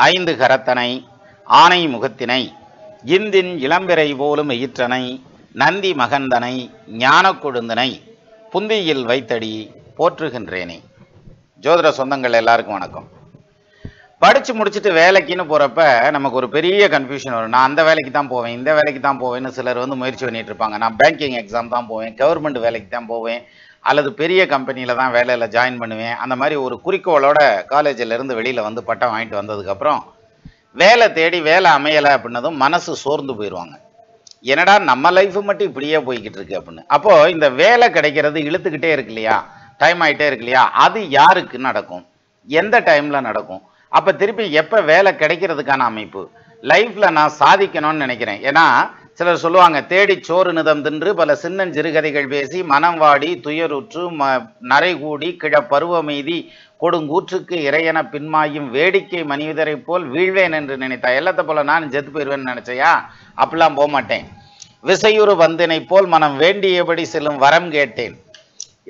ஐந்து கரத்தனை ஆனை முகத்தினை இந்தின் இளம்பிறை போலும் எயிற்றனை நந்தி மகந்தனை ஞான கொழுந்தனை புந்தியில் வைத்தடி போற்றுகின்றேனே. ஜோதிட சொந்தங்கள் எல்லாருக்கும் வணக்கம். படித்து முடிச்சுட்டு வேலைக்குன்னு போகிறப்ப நமக்கு ஒரு பெரிய கன்ஃபியூஷன் வரும். நான் அந்த வேலைக்கு தான் போவேன், இந்த வேலைக்கு தான் போவேன்னு சிலர் முயற்சி பண்ணிட்டு இருப்பாங்க. நான் பேங்கிங் எக்ஸாம் தான் போவேன், கவர்மெண்ட் வேலைக்கு தான் போவேன், அல்லது பெரிய கம்பெனியில் தான் வேலையில் ஜாயின் பண்ணுவேன். அந்த மாதிரி ஒரு குறிக்கோளோட காலேஜிலேருந்து வெளியில் பட்டம் வாங்கிட்டு வந்ததுக்கப்புறம் வேலை தேடி வேலை அமையலை அப்படின்னதும் மனசு சோர்ந்து போயிடுவாங்க. என்னடா நம்ம லைஃப் மட்டும் இப்படியே போய்கிட்டு இருக்கு அப்படின்னு. அப்போது இந்த வேலை கிடைக்கிறது இழுத்துக்கிட்டே இருக்கு இல்லையா, டைம் ஆகிட்டே இருக்கு இல்லையா, அது யாருக்கு நடக்கும், எந்த டைமில் நடக்கும், அப்போ திருப்பி எப்போ வேலை கிடைக்கிறதுக்கான அமைப்பு, லைஃப்பில் நான் சாதிக்கணும்னு நினைக்கிறேன். ஏன்னா சிலர் சொல்லுவாங்க, தேடி சோறு நிதம் தின்று பல சின்னஞ்சிறுகதைகள் பேசி மனம் வாடி துயருற்று நரை கூடி கிழ பருவமெய்தி கொடுங்கூற்றுக்கு இறையென பின்மாயும் வேடிக்கை மனிதரை போல் வீழ்வேன் என்று நினைத்தா. எல்லாத்த போல நான் செத்து போயிடுவேன்னு நினைச்சையா, அப்படிலாம் போக மாட்டேன். விசையுறு வந்தினை போல் மனம் வேண்டியபடி செல்லும் வரம் கேட்டேன்.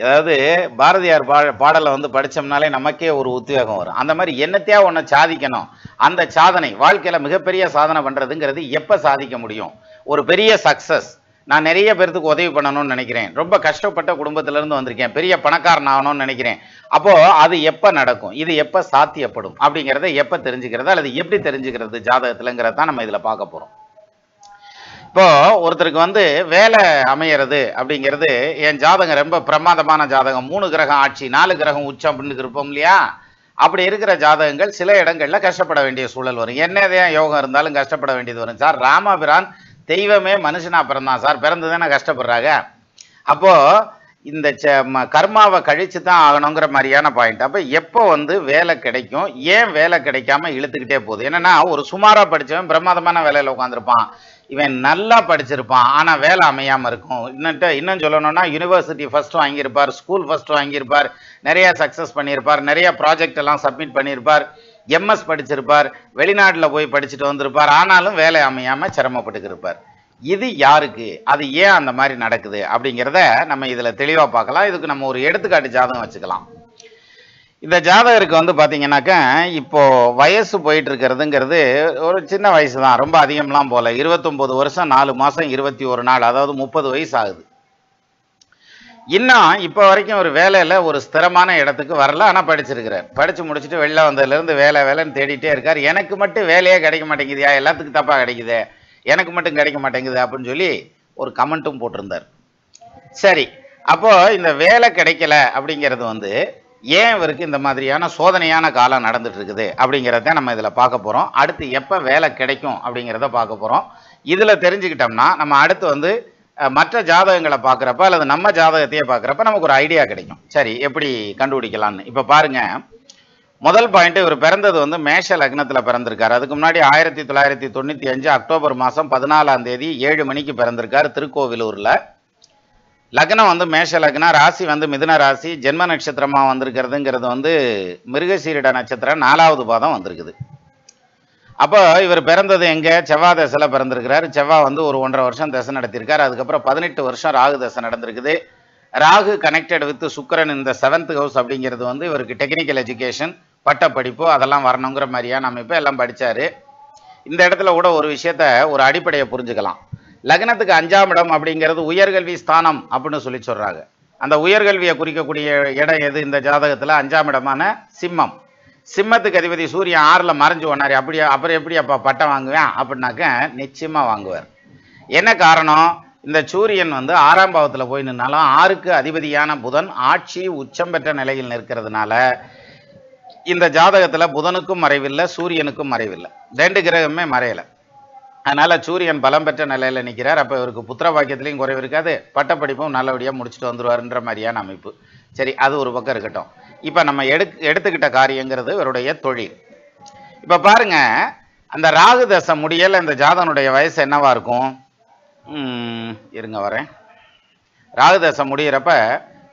அதாவது பாரதியார் பாடலை படித்தோம்னாலே நமக்கே ஒரு உத்வேகம் வரும். அந்த மாதிரி என்னத்தையா ஒன்றை சாதிக்கணும், அந்த சாதனை வாழ்க்கையில் மிகப்பெரிய சாதனை பண்ணுறதுங்கிறது எப்போ சாதிக்க முடியும்? ஒரு பெரிய சக்ஸஸ், நான் நிறைய பேர்த்துக்கு உதவி பண்ணணும்னு நினைக்கிறேன், ரொம்ப கஷ்டப்பட்ட குடும்பத்திலேருந்து வந்திருக்கேன், பெரிய பணக்காரன் ஆகணும்னு நினைக்கிறேன், அப்போது அது எப்போ நடக்கும், இது எப்போ சாத்தியப்படும் அப்படிங்கிறத எப்போ தெரிஞ்சுக்கிறது அல்லது எப்படி தெரிஞ்சுக்கிறது ஜாதகத்தில்ங்கிறத தான் நம்ம இதில் பார்க்க போகிறோம். இப்போ ஒருத்தருக்கு வேலை அமையிறது அப்படிங்கிறது, என் ஜாதகம் ரொம்ப பிரமாதமான ஜாதகம், 3 கிரகம் ஆட்சி 4 கிரகம் உச்சம் அப்படின்னு இருப்போம் இல்லையா, அப்படி இருக்கிற ஜாதகங்கள் சில இடங்களில் கஷ்டப்பட வேண்டிய சூழல் வரும். என்னதான் யோகம் இருந்தாலும் கஷ்டப்பட வேண்டியது வரும். சார் ராமபிரான் தெய்வமே மனுஷனா பிறந்தான் சார், பிறந்து தானே கஷ்டப்படுறாங்க. அப்போது இந்த கர்மாவை கழித்து தான் ஆகணுங்கிற மாதிரியான பாயிண்ட். அப்போ எப்போ வேலை கிடைக்கும், ஏன் வேலை கிடைக்காம இழுத்துக்கிட்டே போகுது? என்னென்னா, ஒரு சுமாராக படித்தவன் பிரமாதமான வேலையில் உட்காந்துருப்பான், இவன் நல்லா படிச்சிருப்பான், ஆனால் வேலை அமையாமல் இருக்கும். இன்னும் சொல்லணும்னா யூனிவர்சிட்டி ஃபஸ்ட்டு வாங்கியிருப்பார், ஸ்கூல் ஃபஸ்ட்டு வாங்கியிருப்பார், நிறையா சக்ஸஸ் பண்ணியிருப்பார், நிறையா ப்ராஜெக்ட் எல்லாம் சப்மிட் பண்ணியிருப்பார், எம்எஸ் படிச்சிருப்பார், வெளிநாட்டில் போய் படிச்சுட்டு வந்திருப்பார், ஆனாலும் வேலை அமையாமல் சிரமப்பட்டுக்கு இருப்பார். இது யாருக்கு, அது ஏன் அந்த மாதிரி நடக்குது அப்படிங்கிறத நம்ம இதில் தெளிவாக பார்க்கலாம். இதுக்கு நம்ம ஒரு எடுத்துக்காட்டு ஜாதகம் வச்சுக்கலாம். இந்த ஜாதகருக்கு பார்த்தீங்கன்னாக்கா இப்போது வயசு போயிட்டு இருக்கிறதுங்கிறது ஒரு சின்ன வயசு தான், ரொம்ப அதிகம்லாம் போல. 29 வருஷம் 4 மாதம் 21 நாள், அதாவது 30 வயசு ஆகுது. இன்னும் இப்போ வரைக்கும் ஒரு வேலையில் ஒரு ஸ்திரமான இடத்துக்கு வரல, ஆனால் படிச்சிருக்கிறார். படித்து முடிச்சுட்டு வெளில வந்ததுலேருந்து வேலைன்னு தேடிட்டே இருக்கார். எனக்கு மட்டும் வேலையே கிடைக்க மாட்டேங்குதுயா, எல்லாத்துக்கும் தப்பாக கிடைக்குது, எனக்கு மட்டும் கிடைக்க மாட்டேங்குது அப்படின்னு சொல்லி ஒரு கமெண்ட்டும் போட்டிருந்தார். சரி, அப்போது இந்த வேலை கிடைக்கல அப்படிங்கிறது ஏன் இவருக்கு இந்த மாதிரியான சோதனையான காலம் நடந்துட்டு இருக்குது அப்படிங்கிறத நம்ம இதில் பார்க்க போகிறோம். அடுத்து எப்போ வேலை கிடைக்கும் அப்படிங்கிறத பார்க்க போகிறோம். இதில் தெரிஞ்சுக்கிட்டோம்னா நம்ம அடுத்து மற்ற ஜாதகங்களை பார்க்குறப்ப அல்லது நம்ம ஜாதகத்தையே பார்க்குறப்ப நமக்கு ஒரு ஐடியா கிடைக்கும். சரி, எப்படி கண்டுபிடிக்கலான்னு இப்போ பாருங்கள். முதல் பாயிண்ட், இவர் பிறந்தது மேஷ லக்னத்தில் பிறந்திருக்காரு. அதுக்கு முன்னாடி 1995 அக்டோபர் மாதம் 14ஆம் தேதி 7 மணிக்கு பிறந்திருக்காரு திருக்கோவிலூரில். லக்னம் மேஷ லக்னம், ராசி மிதுன ராசி, ஜென்ம நட்சத்திரமாக வந்திருக்கிறதுங்கிறது மிருகசீரிட நட்சத்திரம் 4வது பாதம் வந்திருக்குது. அப்போ இவர் பிறந்தது எங்கே, செவ்வாய் தசையில் பிறந்திருக்கிறார். செவ்வாய் ஒரு 1.5 வருஷம் தசை நடத்தியிருக்கார். அதுக்கப்புறம் 18 வருஷம் ராகு தசை நடந்திருக்குது. ராகு கனெக்டட் வித் சுக்கிரன் இந்த 7th ஹவுஸ் அப்படிங்கிறது இவருக்கு டெக்னிக்கல் எஜுகேஷன், பட்ட படிப்பு அதெல்லாம் வரணுங்கிற மாதிரியான அமைப்பு எல்லாம் படித்தார். இந்த இடத்துல கூட ஒரு விஷயத்த, ஒரு அடிப்படையை புரிஞ்சுக்கலாம். லக்னத்துக்கு 5ஆம் இடம் அப்படிங்கிறது உயர்கல்வி ஸ்தானம் அப்படின்னு சொல்லி சொல்கிறாங்க. அந்த உயர்கல்வியை குறிக்கக்கூடிய இடம் எது இந்த ஜாதகத்தில்? 5ஆம் இடமான சிம்மம். சிம்மத்துக்கு அதிபதி சூரியன் 6ல் மறைஞ்சு ஒன்னார். அப்புறம் எப்படி அப்போ பட்டம் வாங்குவேன் அப்படின்னாக்க நிச்சயமாக வாங்குவார். என்ன காரணம்? இந்த சூரியன் 6ஆம் பாவத்தில் போய் நின்னாலும் 6க்கு அதிபதியான புதன் ஆட்சி உச்சம் பெற்ற நிலையில் நிற்கிறதுனால இந்த ஜாதகத்தில் புதனுக்கும் மறைவில்லை, சூரியனுக்கும் மறைவில்லை, 2 கிரகமே மறையலை. அதனால் சூரியன் பலம் பெற்ற நிலையில் நிற்கிறார். அப்போ இவருக்கு புத்திர பாக்கியத்துலேயும் குறைவு இருக்காது, பட்டப்படிப்பும் நல்லபடியாக முடிச்சுட்டு வந்துடுவார்ன்ற மாதிரியான அமைப்பு. சரி, அது ஒரு பக்கம் இருக்கட்டும். இப்போ நம்ம எடுத்துக்கிட்ட காரியங்கிறது இவருடைய தொழில். இப்போ பாருங்கள், அந்த ராகு தசை முடியல இந்த ஜாதகனுடைய வயசு என்னவா இருக்கும்? இருங்க வரேன். ராகு தசை முடிகிறப்ப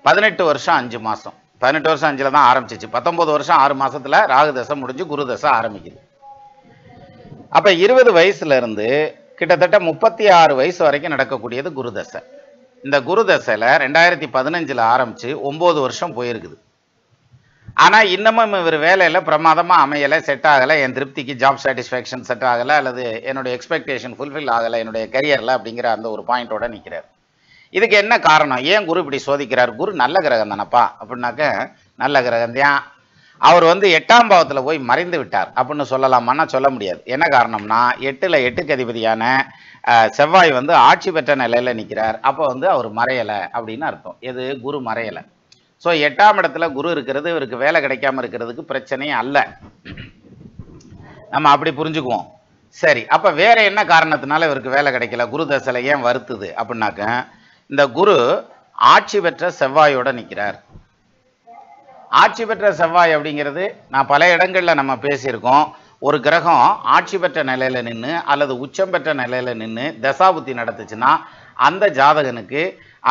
18 வருஷம் 5 மாதம், 18 வருஷம் 5ல் தான் ஆரம்பிச்சிச்சு. 19 வருஷம் 6 மாதத்தில் ராகு தசை முடிஞ்சு குரு தசை ஆரம்பிக்குது. அப்போ 20 வயசுலேருந்து கிட்டத்தட்ட 36 வயசு வரைக்கும் நடக்கக்கூடியது குரு தசை. இந்த குரு தசையில் 2015 ஆரம்பித்து 9 வருஷம் போயிருக்குது. ஆனால் இன்னமும் இவர் வேலையில் பிரமாதமாக அமையலை, செட் ஆகலை, என் திருப்திக்கு ஜாப் சாட்டிஸ்ஃபேக்ஷன் செட் ஆகலை, அல்லது என்னுடைய எக்ஸ்பெக்டேஷன் ஃபுல்ஃபில் ஆகலை என்னுடைய கரியரில் அப்படிங்கிற அந்த ஒரு பாயிண்டோட நிற்கிறார். இதுக்கு என்ன காரணம்? ஏன் குரு இப்படி சோதிக்கிறார்? குரு நல்ல கிரகம் தானப்பா அப்படின்னாக்க நல்ல கிரகம் தான். அவர் 8ஆம் பாவத்தில் போய் மறைந்து விட்டார் அப்படின்னு சொல்லலாமான்னா சொல்ல முடியாது. என்ன காரணம்னா 8க்கு அதிபதியான செவ்வாய் ஆட்சி பெற்ற நிலையில் நிற்கிறார். அப்போ அவர் மறையலை அப்படின்னு அர்த்தம். எது? குரு மறையலை. ஸோ 8ஆம் இடத்துல குரு இருக்கிறது இவருக்கு வேலை கிடைக்காம இருக்கிறதுக்கு பிரச்சனையே அல்ல. நம்ம அப்படி புரிஞ்சுக்குவோம். சரி, அப்போ வேற என்ன காரணத்தினால இவருக்கு வேலை கிடைக்கல? குரு தசையில ஏன் வருத்துது அப்படின்னாக்க இந்த குரு ஆட்சி பெற்ற செவ்வாயோட நிற்கிறார். ஆட்சி பெற்ற செவ்வாய் அப்படிங்கிறது நான் பல இடங்களில் நம்ம பேசியிருக்கோம். ஒரு கிரகம் ஆட்சி பெற்ற நிலையில நின்று அல்லது உச்சம் பெற்ற நிலையில நின்று தசாபுத்தி நடத்துச்சுன்னா அந்த ஜாதகனுக்கு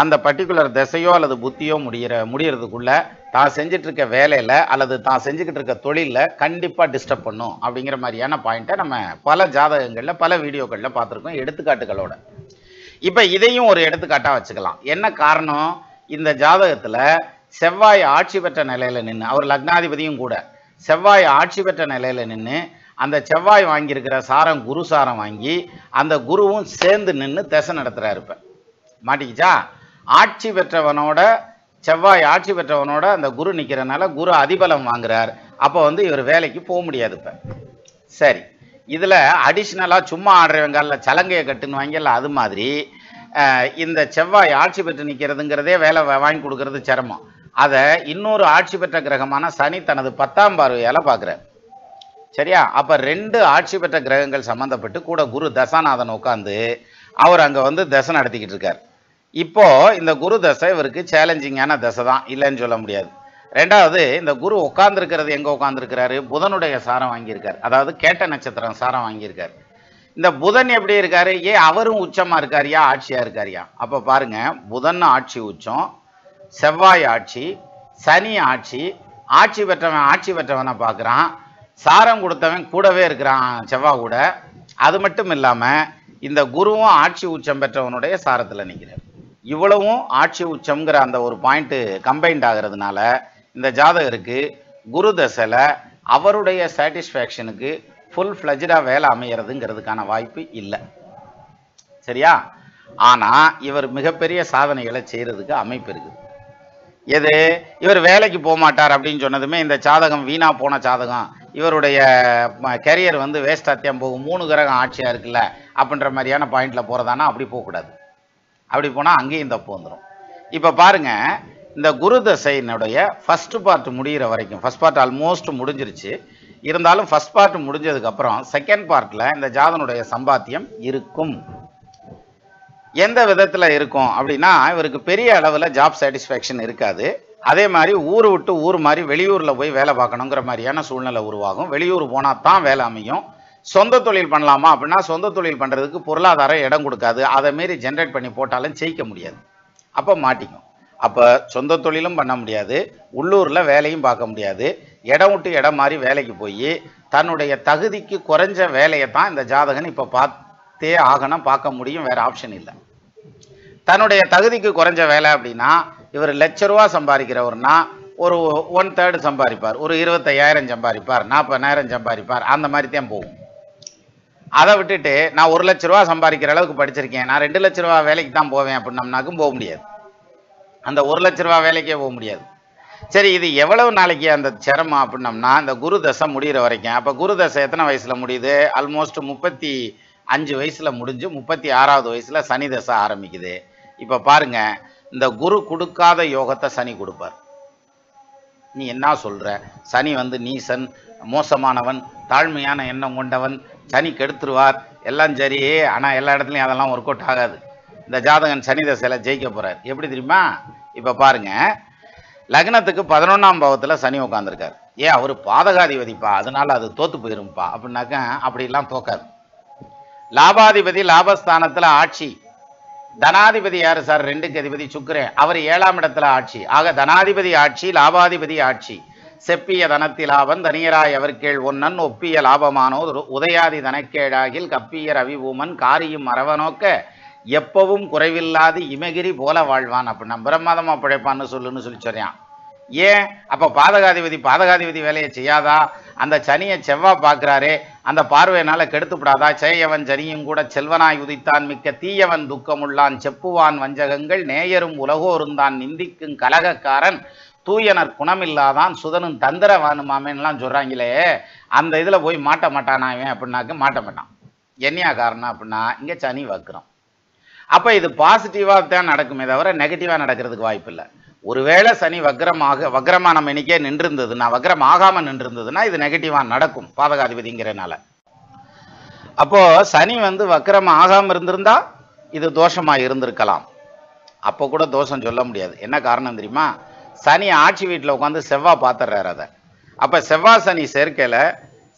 அந்த பர்டிகுலர் திசையோ அல்லது புத்தியோ முடியறதுக்குள்ள தான் செஞ்சுட்டு இருக்க வேலையில் அல்லது தான் செஞ்சுக்கிட்டு இருக்க தொழிலில் கண்டிப்பாக டிஸ்டர்ப் பண்ணும் அப்படிங்கிற மாதிரியான பாயிண்ட்டை நம்ம பல ஜாதகங்களில் பல வீடியோக்களில் பார்த்துருக்கோம் எடுத்துக்காட்டுகளோட. இப்போ இதையும் ஒரு எடுத்துக்காட்டாக வச்சுக்கலாம். என்ன காரணம்? இந்த ஜாதகத்தில் செவ்வாய் ஆட்சி பெற்ற நிலையில் நின்று, அவர் லக்னாதிபதியும் கூட, செவ்வாய் ஆட்சி பெற்ற நிலையில் நின்று அந்த செவ்வாய் வாங்கியிருக்கிற சாரம் குரு சாரம் வாங்கி அந்த குருவும் சேர்ந்து நின்று திசை நடத்துகிறார். இப்போ மாட்டிக்கிச்சா? ஆட்சி பெற்றவனோட செவ்வாய் ஆட்சி பெற்றவனோட அந்த குரு நிற்கிறனால குரு அதிபலம் வாங்குறார். அப்போ இவர் வேலைக்கு போக முடியாது. இப்போ சரி, இதில் அடிஷ்னலாக சும்மா ஆடுறவங்க சலங்கையை கட்டுன்னு வாங்கல, அது மாதிரி இந்த செவ்வாய் ஆட்சி பெற்று நிற்கிறதுங்கிறதே வேலை வாங்கி கொடுக்கறது சிரமம். அதை இன்னொரு ஆட்சி பெற்ற கிரகமான சனி தனது 10ஆம் பார்வையால் பார்க்குறார். சரியா? அப்போ 2 ஆட்சி பெற்ற கிரகங்கள் சம்மந்தப்பட்டு கூட குரு தசாநாதன் உட்காந்து அவர் அங்கே தசை நடத்திக்கிட்டு இருக்கார். இப்போ இந்த குரு தசை இவருக்கு சேலஞ்சிங்கான தசை தான், இல்லைன்னு சொல்ல முடியாது. ரெண்டாவது, இந்த குரு உட்கார்ந்துருக்கிறது எங்கே உட்கார்ந்துருக்கிறாரு? புதனுடைய சாரம் வாங்கியிருக்கார், அதாவது கேட்ட நட்சத்திரம் சாரம் வாங்கியிருக்கார். இந்த புதன் எப்படி இருக்காரு? அவரும் உச்சமாக இருக்காரியா ஆட்சியாக இருக்காரியா? அப்போ பாருங்க, புதன் ஆட்சி உச்சம், செவ்வாய் ஆட்சி, சனி ஆட்சி, ஆட்சி பெற்றவனை பார்க்குறான், சாரம் கொடுத்தவன் கூடவே இருக்கிறான் செவ்வாய் கூட. அது மட்டும் இல்லாமல் இந்த குருவும் ஆட்சி உச்சம் பெற்றவனுடைய சாரத்தில் நிற்கிறார். இவ்வளவும் ஆட்சி உச்சம்ங்கிற அந்த ஒரு பாயிண்ட்டு கம்பைன்ட் ஆகிறதுனால இந்த ஜாதகருக்கு குரு தசையில் அவருடைய சாட்டிஸ்ஃபேக்ஷனுக்கு ஃபுல் ஃப்ளஜ்டாக வேலை அமைகிறதுங்கிறதுக்கான வாய்ப்பு இல்லை. சரியா? ஆனால் இவர் மிகப்பெரிய சாதனைகளை செய்கிறதுக்கு அமைப்பு இருக்குது. எது? இவர் வேலைக்கு போக மாட்டார் அப்படின்னு சொன்னதுமே இந்த ஜாதகம் வீணா போன ஜாதகம், இவருடைய கெரியர் வேஸ்டாத்தியம் போகும், 3 கிரகம் ஆட்சியாக இருக்குல்ல அப்படின்ற மாதிரியான பாயிண்டில் போகிறதானா அப்படி போகக்கூடாது. அப்படி போனால் அங்கேயும் தப்பு வந்துடும். இப்போ பாருங்கள், இந்த குரு தசையினுடைய ஃபஸ்ட்டு பார்ட் முடிகிற வரைக்கும், ஃபஸ்ட் பார்ட் ஆல்மோஸ்ட் முடிஞ்சிருச்சு, இருந்தாலும் ஃபஸ்ட் பார்ட் முடிஞ்சதுக்கப்புறம் செகண்ட் பார்ட்டில் இந்த ஜாதனுடைய சம்பாத்தியம் இருக்கும். எந்த விதத்தில் இருக்கும் அப்படின்னா, இவருக்கு பெரிய அளவில் ஜாப் சாட்டிஸ்ஃபேக்ஷன் இருக்காது. அதே மாதிரி ஊர் விட்டு ஊர் மாதிரி வெளியூரில் போய் வேலை பார்க்கணுங்கிற மாதிரியான சூழ்நிலை உருவாகும். வெளியூர் போனால் தான் வேலை அமையும். சொந்த தொழில் பண்ணலாமா அப்படின்னா சொந்த தொழில் பண்ணுறதுக்கு பொருளாதாரம் இடம் கொடுக்காது. அதை மாரி ஜென்ரேட் பண்ணி போட்டாலும் ஜெயிக்க முடியாது. அப்போ மாட்டிக்கும். அப்போ சொந்த தொழிலும் பண்ண முடியாது, உள்ளூரில் வேலையும் பார்க்க முடியாது. இடம் விட்டு இடம் மாதிரி வேலைக்கு போய் தன்னுடைய தகுதிக்கு குறைஞ்ச வேலையை தான் இந்த ஜாதகன் இப்போ பார்த்தே ஆகணும், பார்க்க முடியும், வேறு ஆப்ஷன் இல்லை. தன்னுடைய தகுதிக்கு குறைஞ்ச வேலை அப்படின்னா இவர் ₹1,00,000 சம்பாதிக்கிறவர்னா ஒரு 1/3 சம்பாதிப்பார், ஒரு 25,000 சம்பாதிப்பார், 40,000 சம்பாதிப்பார், அந்த மாதிரி தான் போகும். அதை விட்டுட்டு நான் ₹1,00,000 சம்பாதிக்கிற அளவுக்கு படிச்சிருக்கேன், நான் ₹2,00,000 வேலைக்கு தான் போவேன் அப்படின்னம்னாக்கும் போக முடியாது. அந்த ₹1,00,000 வேலைக்கே போக முடியாது. சரி, இது எவ்வளவு நாளைக்கு அந்த சிரமம் அப்படின்னம்னா இந்த குரு தசை முடிகிற வரைக்கும். அப்போ குரு தசை எத்தனை வயசில் முடியுது? ஆல்மோஸ்ட் 35 வயசில் முடிஞ்சு 36வது வயசில் சனி தசை ஆரம்பிக்குது. இப்போ பாருங்க, இந்த குரு கொடுக்காத யோகத்தை சனி கொடுப்பார். நீ என்ன சொல்ற? சனி நீசன், மோசமானவன், தாழ்மையான எண்ணம் கொண்டவன், சனி கெடுத்துருவார், எல்லாம் சரி. ஆனால் எல்லா இடத்துலையும் அதெல்லாம் ஒர்க் அவுட் ஆகாது. இந்த ஜாதகன் சனி தசையில் ஜெயிக்க போகிறார். எப்படி தெரியுமா? இப்போ பாருங்க, லக்னத்துக்கு 11ஆம் பாவத்தில் சனி உட்காந்துருக்கார். அவர் பாதகாதிபதிப்பா, அதனால அது தோத்து போயிரும்பா அப்படின்னாக்க அப்படிலாம் தோக்காது. லாபாதிபதி லாபஸ்தானத்தில் ஆட்சி. தனாதிபதி யார் சார்? 2க்கு அதிபதி சுக்கிரன், அவர் 7ஆம் இடத்துல ஆட்சி. ஆக தனாதிபதி ஆட்சி, லாபாதிபதி ஆட்சி. செப்பிய தனத்தி லாபம் தனியராய் அவர்கேள் ஒன்னன் ஒப்பிய லாபமானோ உதயாதி தனக்கேழாகில் கப்பிய ரவிபூமன் காரியும் மரவநோக்க எப்பவும் குறைவில்லாது இமகிரி போல வாழ்வான் அப்படின்னா பிரமாதமா பிழைப்பான்னு சொல்லி சொல்றான். ஏன் அப்ப பாதகாதிபதி வேலையை செய்யாதா? அந்த சனியை செவ்வாய் பார்க்கிறாரே, அந்த பார்வையினால கெடுத்துப்படாதா? செய்யவன் சனியும் கூட செல்வனாய் உதித்தான், மிக்க தீயவன் துக்கமுள்ளான், செப்புவான் வஞ்சகங்கள் நேயரும் உலகோருந்தான், நிந்திக்கும் கலகக்காரன் தூயனர் குணமில்லாதான், சுதனும் தந்திரவானுமாமேன்லாம் சொல்றாங்களே, அந்த இதுல போய் மாட்ட மாட்டானா இவன் அப்படின்னாக்க மாட்ட மாட்டான். என்னையா காரணம் அப்படின்னா இங்க சனி வக்ரம். அப்ப இது பாசிட்டிவா தான் நடக்குமே தவிர நெகட்டிவா நடக்கிறதுக்கு வாய்ப்பு இல்லை. ஒருவேளை சனி வக்ரமா நம்ம இன்னைக்கே நின்றிருந்ததுன்னா, வக்ரம் ஆகாம நின்றிருந்ததுன்னா இது நெகட்டிவா நடக்கும் பாதகாதிபதிங்கிறனால. அப்போ சனி வந்து வக்ரம் ஆகாம இருந்திருந்தா இது தோஷமா இருந்திருக்கலாம். அப்போ கூட தோஷம் சொல்ல முடியாது. என்ன காரணம் தெரியுமா? சனி ஆட்சி வீட்டில் உட்காந்து செவ்வாய் பார்த்துறாரு அதை. அப்ப செவ்வாய் சனி சேர்க்கையில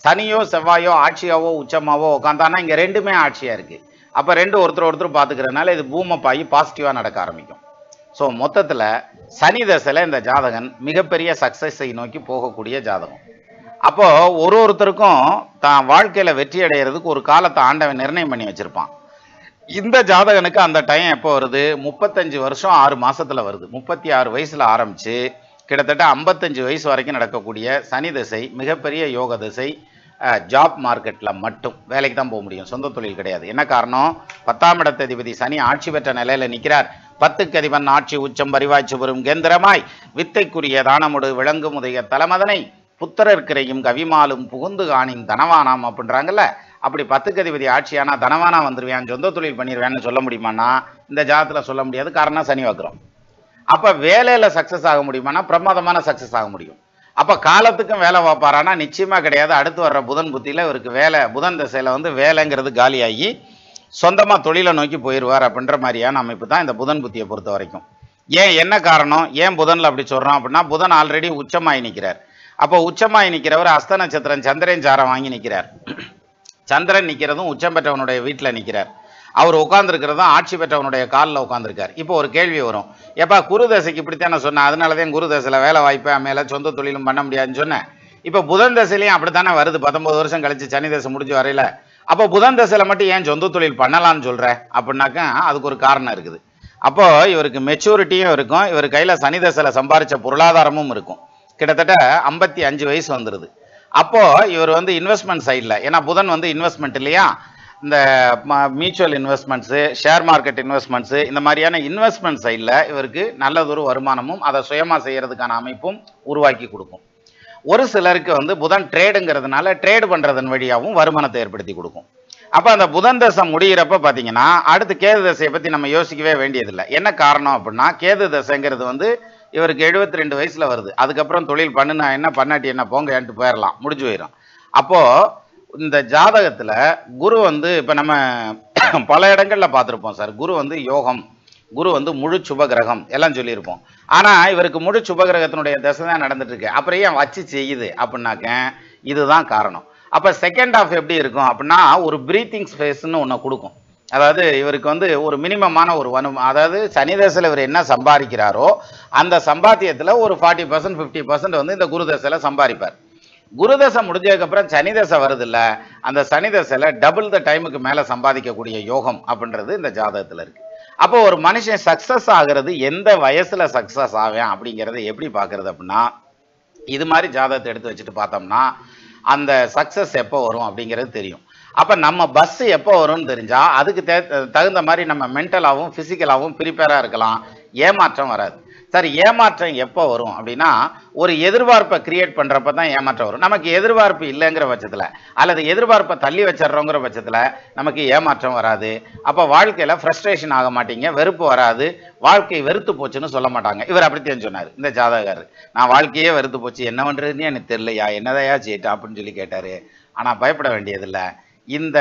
சனியோ செவ்வாயோ ஆட்சியாவோ உச்சமாவோ உட்காந்தானா இங்க ரெண்டுமே ஆட்சியா இருக்கு. அப்ப ரெண்டு ஒருத்தர் பார்த்துக்கிறதுனால இது பூமப்பாகி பாசிட்டிவா நடக்க ஆரம்பிக்கும். ஸோ மொத்தத்துல சனி தசையில இந்த ஜாதகன் மிகப்பெரிய சக்சஸை நோக்கி போகக்கூடிய ஜாதகம். அப்போ ஒருத்தருக்கும் தான் வாழ்க்கையில வெற்றி அடைகிறதுக்கு ஒரு காலத்தை ஆண்டவன் நிர்ணயம் பண்ணி வச்சிருப்பான். இந்த ஜாதகனுக்கு அந்த டைம் எப்போ வருது? 35 வருஷம் 6 மாசத்துல வருது. 36 வயசுல ஆரம்பிச்சு கிட்டத்தட்ட 55 வயசு வரைக்கும் நடக்கக்கூடிய சனி திசை மிகப்பெரிய யோக திசை. ஜாப் மார்க்கெட்ல மட்டும் வேலைக்கு தான் போக முடியும், சொந்த தொழில் கிடையாது. என்ன காரணம்? 10ஆம் இடத்ததிபதி சனி ஆட்சி பெற்ற நிலையில நிற்கிறார். 10க்கு அதிபன் ஆட்சி உச்சம் பரிவாய்ச்சி வரும் கேந்திரமாய் வித்தைக்குரிய தானமுடு விளங்கும் உதய தலைமதனை புத்திரர்க்கிறையும் கவிமாலும் புகுந்து காணின் தனவானாம் அப்படின்றாங்கல்ல. அப்படி 10க்கு அதிபதி ஆட்சியானா தனவானா வந்துருவேன், சொந்த தொழில் பண்ணிடுவேன்னு சொல்ல முடியுமானா இந்த ஜாதத்துல சொல்ல முடியாது. காரணம் சனி வக்ரம். அப்ப வேலையில சக்சஸ் ஆக முடியுமானா பிரமாதமான சக்சஸ் ஆக முடியும். அப்ப காலத்துக்கும் வேலை பார்ப்பாரானா நிச்சயமா கிடையாது. அடுத்து வர்ற புதன் புத்தியில இவருக்கு வேலை, புதன் திசையில வந்து வேலைங்கிறது காலியாகி சொந்தமா தொழிலை நோக்கி போயிடுவார் அப்படின்ற மாதிரியான அமைப்பு தான் இந்த புதன் புத்தியை பொறுத்த வரைக்கும். ஏன் என்ன காரணம்? ஏன் புதன்ல அப்படி சொல்றோம் அப்படின்னா புதன் ஆல்ரெடி உச்சமாயி நிற்கிறார். அப்போ உச்சமாயி நிற்கிறவர் அஸ்த நட்சத்திரம் சந்திரன் சாரம் வாங்கி நிற்கிறார். சந்திரன் நிற்கிறதும் உச்சம் பெற்றவனுடைய வீட்டில் நிற்கிறார். அவர் உட்கார்ந்துருக்கிறதும் ஆட்சி பெற்றவனுடைய காலில் உட்காந்துருக்கார். இப்போ ஒரு கேள்வி வரும், எப்பா குரு தசைக்கு இப்படித்தானே சொன்னேன், அதனாலதான் குரு தசையில் வேலை வாய்ப்பு மேலே சொந்த தொழிலும் பண்ண முடியாதுன்னு சொன்னேன். இப்போ புதன் தசையிலையும் அப்படித்தானே வருது. 19 வருஷம் கழிச்சு சனி தசை முடிஞ்சு வரையில. அப்போ புதன் தசையில மட்டும் ஏன் சொந்த தொழில் பண்ணலான்னு சொல்ற அப்படின்னாக்கா அதுக்கு ஒரு காரணம் இருக்குது. அப்போ இவருக்கு மெச்சூரிட்டியும் இருக்கும், இவர் கையில சனி தசையில சம்பாரிச்ச பொருளாதாரமும் இருக்கும். கிட்டத்தட்ட 55 வயசு வந்துருது. அப்போ இவர் வந்து இன்வெஸ்ட்மெண்ட் சைடில், ஏன்னா புதன் வந்து இன்வெஸ்ட்மெண்ட் இல்லையா, இந்த mutual investments, share market investments, இந்த மாதிரியான இன்வெஸ்ட்மெண்ட் சைடில் இவருக்கு நல்லதொரு வருமானமும் அதை சுயமாக செய்யறதுக்கான அமைப்பும் உருவாக்கி கொடுக்கும். ஒரு சிலருக்கு வந்து புதன் ட்ரேடுங்கிறதுனால ட்ரேடு பண்ணுறதன் வழியாகவும் வருமானத்தை ஏற்படுத்தி கொடுக்கும். அப்போ அந்த புதன் தசை முடிகிறப்ப பார்த்தீங்கன்னா அடுத்து கேது தசையை பற்றி நம்ம யோசிக்கவே வேண்டியதில்லை. என்ன காரணம் அப்படின்னா கேது தசைங்கிறது வந்து இவருக்கு 72 வயசுல வருது. அதுக்கப்புறம் தொழில் பண்ணுனா என்ன பண்ணாட்டி என்ன போங்க ஏன்ட்டு போயிடலாம், முடிஞ்சு போயிடும். அப்போ இந்த ஜாதகத்துல குரு வந்து இப்ப நம்ம பல இடங்கள்ல பார்த்துருப்போம் சார், குரு வந்து யோகம், குரு வந்து முழு சுப கிரகம் எல்லாம் சொல்லியிருப்போம். ஆனா இவருக்கு முழு சுப கிரகத்தினுடைய தசை தான் நடந்துட்டு இருக்கு. அப்புறம் ஏன் வச்சு செய்யுது அப்படின்னாக்க இதுதான் காரணம். அப்ப செகண்ட் ஹாஃப் எப்படி இருக்கும் அப்படின்னா ஒரு பிரீத்திங் ஸ்பேஸ்ன்னு ஒன்று கொடுக்கும். அதாவது இவருக்கு வந்து ஒரு மினிமமான ஒரு அதாவது சனி தசையில் இவர் என்ன சம்பாதிக்கிறாரோ அந்த சம்பாத்தியத்தில் ஒரு 40% 50% வந்து இந்த குரு தசையில் சம்பாதிப்பார். குரு தசை முடிஞ்சதுக்கப்புறம் சனி தசை வருது இல்லை, அந்த சனி தசையில் டபுள் த டைமுக்கு மேலே சம்பாதிக்கக்கூடிய யோகம் அப்படின்றது இந்த ஜாதகத்தில் இருக்கு. அப்போ ஒரு மனுஷன் சக்சஸ் ஆகிறது எந்த வயசுல சக்சஸ் ஆவேன் அப்படிங்கிறத எப்படி பார்க்கறது அப்படின்னா இது மாதிரி ஜாதகத்தை எடுத்து வச்சுட்டு பார்த்தோம்னா அந்த சக்சஸ் எப்போ வரும் அப்படிங்கிறது தெரியும். அப்போ நம்ம பஸ் எப்போ வரும்னு தெரிஞ்சா அதுக்கு தகுந்த மாதிரி நம்ம மென்டலாகவும் ஃபிசிக்கலாகவும் ப்ரிப்பேராக இருக்கலாம், ஏமாற்றம் வராது. சார் ஏமாற்றம் எப்போ வரும் அப்படின்னா ஒரு எதிர்பார்ப்பை கிரியேட் பண்ணுறப்ப தான் ஏமாற்றம் வரும். நமக்கு எதிர்பார்ப்பு இல்லைங்கிற பட்சத்தில் அல்லது எதிர்பார்ப்பை தள்ளி வச்சிடறோங்கிற பட்சத்தில் நமக்கு ஏமாற்றம் வராது. அப்போ வாழ்க்கையில் ஃப்ரஸ்ட்ரேஷன் ஆக மாட்டீங்க, வெறுப்பு வராது, வாழ்க்கை வெறுத்து போச்சுன்னு சொல்ல மாட்டாங்க. இவர் அப்படித்தான் சொன்னார் இந்த ஜாதகர், நான் வாழ்க்கையே வெறுத்து போச்சு, என்ன பண்ணுறதுன்னு எனக்கு தெரியலையா, என்னதையா செய்யிட்டா அப்படின்னு சொல்லி கேட்டார். ஆனால் பயப்பட வேண்டியதில்லை, இந்த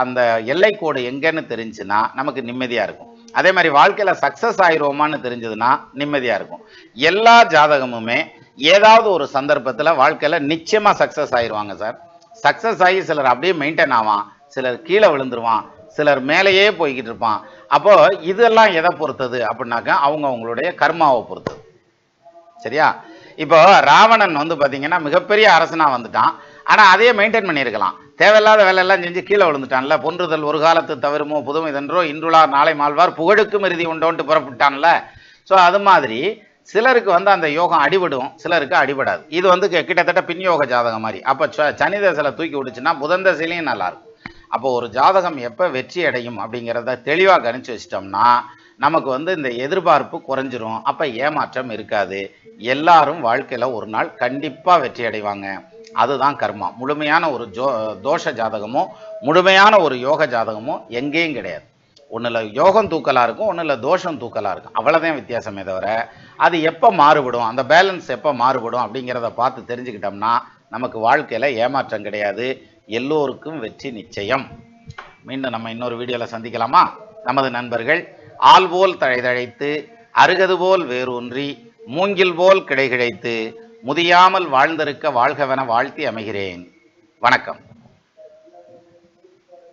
அந்த எல்லைக்கோடு எங்கன்னு தெரிஞ்சுன்னா நமக்கு நிம்மதியாக இருக்கும். அதே மாதிரி வாழ்க்கையில் சக்ஸஸ் ஆயிடுவோமான்னு தெரிஞ்சதுன்னா நிம்மதியாக இருக்கும். எல்லா ஜாதகமுமே ஏதாவது ஒரு சந்தர்ப்பத்தில் வாழ்க்கையில் நிச்சயமாக சக்ஸஸ் ஆயிடுவாங்க சார். சக்ஸஸ் ஆகி சிலர் அப்படியே மெயின்டைன் ஆவான், சிலர் கீழே விழுந்துருவான், சிலர் மேலேயே போய்கிட்டு இருப்பான். அப்போ இதெல்லாம் எதை பொறுத்தது அப்படின்னாக்கா அவங்களுடைய கர்மாவை பொறுத்தது. சரியா? இப்போ ராவணன் வந்து பார்த்தீங்கன்னா மிகப்பெரிய அரசனா வந்துட்டான், ஆனால் அதையே மெயின்டைன் பண்ணியிருக்கலாம். தேவையில்லாத வேலையெல்லாம் செஞ்சு கீழே விழுந்துட்டான்ல. பொன்றுதல் ஒரு காலத்து தவறுமோ புதுமை இதன்றோ இன்றுளார் நாளை மாழ்வார் புகழுக்கும் இறுதி உண்டோன்ட்டு புறப்பட்டான்ல. ஸோ அது மாதிரி சிலருக்கு வந்து அந்த யோகம் அடிபடும், சிலருக்கு அடிபடாது. இது வந்து கிட்டத்தட்ட பின்யோக ஜாதகம் மாதிரி. அப்போ சனி தசையில் தூக்கி விட்டுச்சுன்னா புதன் தசையிலையும் நல்லாயிருக்கும். அப்போ ஒரு ஜாதகம் எப்போ வெற்றி அடையும் அப்படிங்கிறத தெளிவாக கணிச்சு வச்சிட்டோம்னா நமக்கு வந்து இந்த எதிர்பார்ப்பு குறைஞ்சிரும். அப்போ ஏமாற்றம் இருக்காது. எல்லாரும் வாழ்க்கையில் ஒரு நாள் கண்டிப்பாக வெற்றி அடைவாங்க. அதுதான் கர்மா. முழுமையான ஒரு தோஷ ஜாதகமோ முழுமையான ஒரு யோக ஜாதகமோ எங்கேயும் கிடையாது. ஒன்றில் யோகம் தூக்கலாக இருக்கும், ஒன்றில் தோஷம் தூக்கலாக இருக்கும். அவ்வளோதான் வித்தியாசமே தவிர அது எப்போ மாறுபடும், அந்த பேலன்ஸ் எப்போ மாறுபடும் அப்படிங்கிறத பார்த்து தெரிஞ்சுக்கிட்டோம்னா நமக்கு வாழ்க்கையில் ஏமாற்றம் கிடையாது. எல்லோருக்கும் வெற்றி நிச்சயம். மீண்டும் நம்ம இன்னொரு வீடியோவில் சந்திக்கலாமா? நமது நண்பர்கள் ஆள் போல் தழைதழைத்து அருகது போல் வேரூன்றி மூங்கில் போல் கிடை கிடைத்து முதியாமல் வாழ்ந்திருக்க வாழ்கவென வாழ்த்தி அமைகிறேன். வணக்கம்.